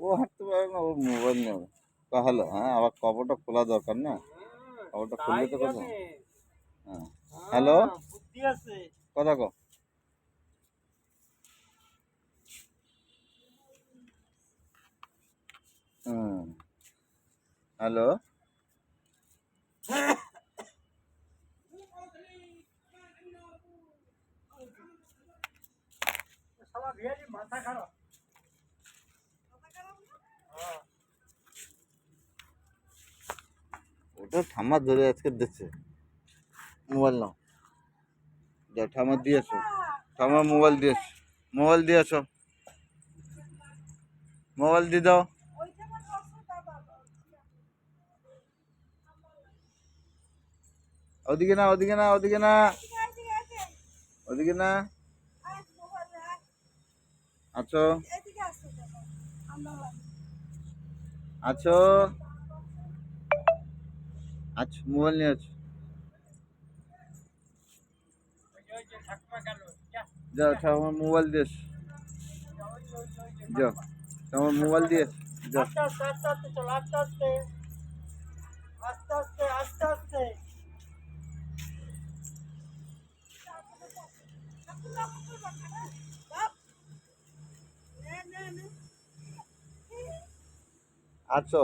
ও হাঁটতে পারে না, ওর মোবাইল নেবে। হ্যালো, হ্যাঁ, আবার কবরটা খোলা দরকার না, কবরটা খুললে তো কথা। হ্যাঁ, হ্যালো, কথা কো। হুম, হ্যালো। ওটা ঠাম্মা ধরে আজকে দিচ্ছে। মোবাইল নাও, যাও ঠাম্মা দিয়েছো, ঠাম্মা মোবাইল দিয়েছো, মোবাইল দিয়েছো, মোবাইল দিয়ে দাও। ওদিকে না, ওদিকে না, ওদিকে না, ওদিকে না। আছো, আছো, আছো, মোবাইল নিয়ে আছো, যাও ঠাম্মা মোবাইল দিয়েছো, যাও ঠাম্মা মোবাইল দিয়েছো, যাও। আছো।